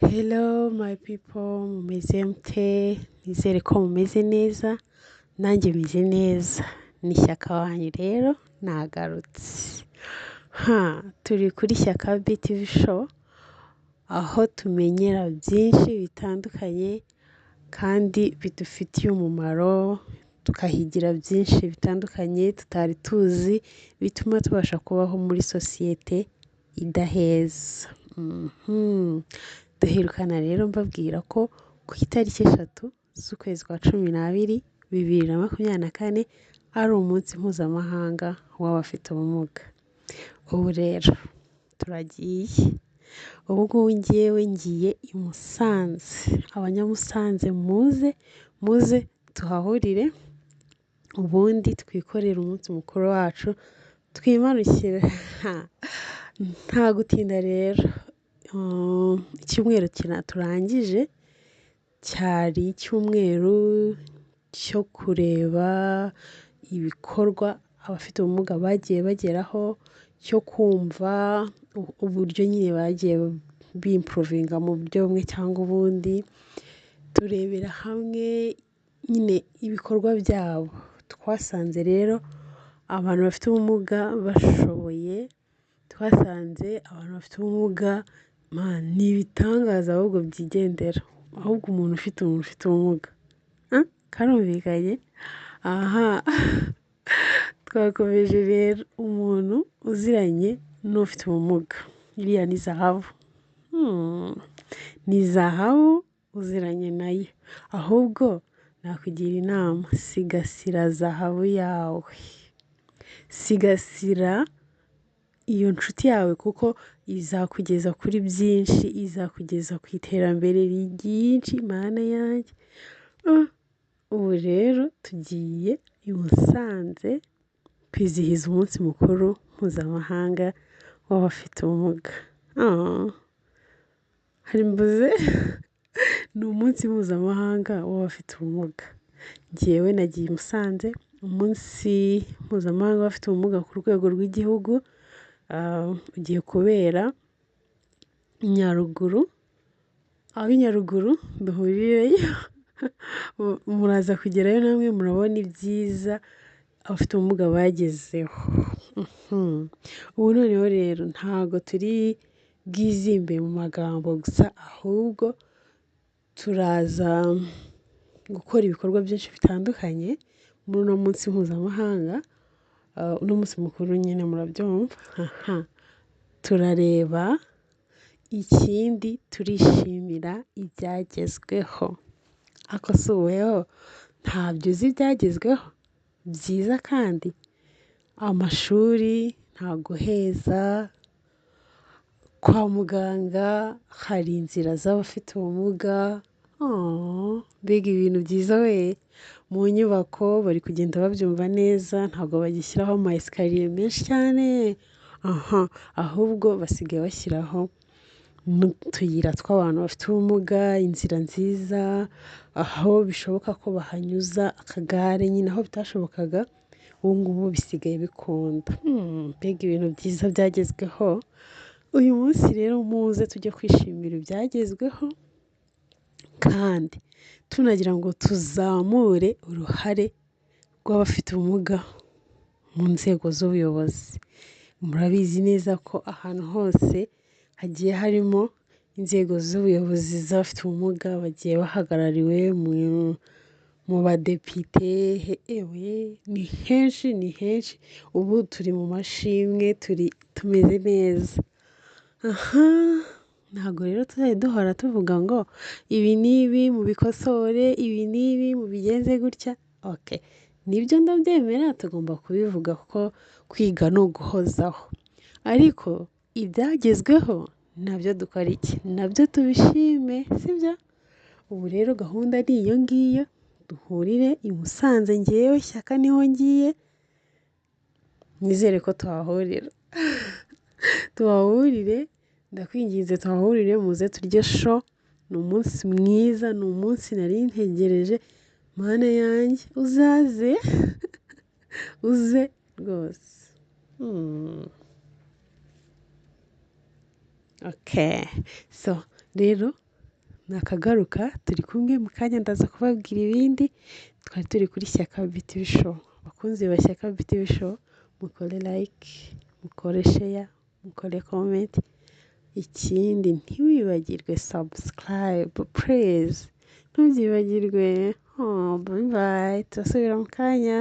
Hello my people, mumeze mute? Nizere ko mumeze neza, nanjye meze neza. Ni Shyaka wanyu rero nagarutse. Turi kuri Shyaka BTV show, aho tumenyera byinshi bitandukanye kandi bidufitiye umumaro, tukahigira byinshi bitandukanye tutari tuzi, bituma tubasha kubaho muri sosiyete idaheza. Duherukana rero mbabwira ko ku itariki 3 z'ukwezi kwa 12 2024 ari umunsi mpuzamahanga w'abafite ubumuga. Ubu rero turagiye, ubu ngubu ngewe ngiye i Musanze. Abanyamusanze muze tuhahurire, ubundi twikorere umunsi mukuru wacu twimanukire. Nta gutinda rero, icyumweru turangije cyari icyumweru cyo kureba ibikorwa abafite ubumuga bagiye bageraho, cyo kumva uburyo nyine bagiye bimprovinga mu buryo bumwe cyangwa ubundi, turebera hamwe nyine ibikorwa byabo. Twasanze rero abantu bafite ubumuga bashoboye, twasanze abantu bafite ubumuga ni ibitangaza ahubwo byigendera, ahubwo umuntu ufite ubumuga karumvikanye. Twakomeje rero umuntu uziranye n'ufite ubumuga, iriya ni zahabu. Ni zahabu uziranye nayo, ahubwo nakugira inama, sigasira zahabu yawe, sigasira iyo nshuti yawe, kuko izakugeza kuri byinshi, izakugeza ku iterambere ryinshi. Mana yanjye, ubu rero tugiye i Musanze kwizihiza umunsi mukuru mpuzamahanga w'abafite ubumuga. Hari mbuze ni umunsi mpuzamahanga w'abafite ubumuga. Ngewe nagiye i Musanze, umunsi mpuzamahanga w'abafite ubumuga ku rwego rw'igihugu ugiye kubera i Nyaruguru. Aho i Nyaruguru duhurireyo, muraza kugerayo namwe murabona ibyiza abafite ubumuga bagezeho. Ubu noneho rero ntabwo turi bwizimbe mu magambo gusa, ahubwo turaza gukora ibikorwa byinshi bitandukanye muri uno munsi mpuzamahanga, uno munsi mukuru nyine murabyumva. Turareba, ikindi turishimira ibyagezweho. Ako si uweho ntabyo uzi ibyagezweho byiza, kandi amashuri ntago heza, kwa muganga hari inzira z'abafite ubumuga. Mbega ibintu byiza we. Mu nyubako bari kugenda babyumva neza, ntabwo bagishyiraho ama esikariye menshi cyane, ahubwo basigaye bashyiraho n'utuyira tw'abantu bafite ubumuga, inzira nziza, aho bishoboka ko bahanyuza akagare nyine aho bitashobokaga, ubu ngubu bisigaye bikunda. Mbega ibintu byiza byagezweho. Uyu munsi rero muze tujye kwishimira ibyagezweho, kandi tunagira ngo tuzamure uruhare rw'abafite ubumuga mu nzego z'ubuyobozi. Murabizi neza ko ahantu hose hagiye harimo inzego z'ubuyobozi z'abafite ubumuga, bagiye bahagarariwe mu badepite, ni henshi. Ubu turi mu mashimwe, tumeze neza. Ntabwo rero tuzajya duhora tuvuga ngo ibi n'ibi mubikosore, ibi n'ibi mubigenze gutya. Nibyo ndabyemera, tugomba kubivuga kuko kwiga ni uguhozaho, ariko ibyagezweho nabyo dukora iki? Nabyo tubishime, sibyo? Ubu rero gahunda ni iyo ngiyo, duhurire i Musanze. Ngewe Shyaka niho ngiye, nizere ko tuhahurira. Tuhahurire, ndakwinginze tuhahurire, muze turye show. Ni umunsi mwiza, ni umunsi nari ntegereje. Mana yanjye, uzaze uze rwose. So rero nakagaruka turi kumwe mu kanya ndaza kubabwira ibindi. Twari turi kuri Shyaka BTV Show. Abakunzi ba Shyaka BTV Show, mukore like, mukore share, mukore comment. Ikindi ntiwibagirwe subscribe please, ntubyibagirwe. Bye bye, turasubira mu kanya.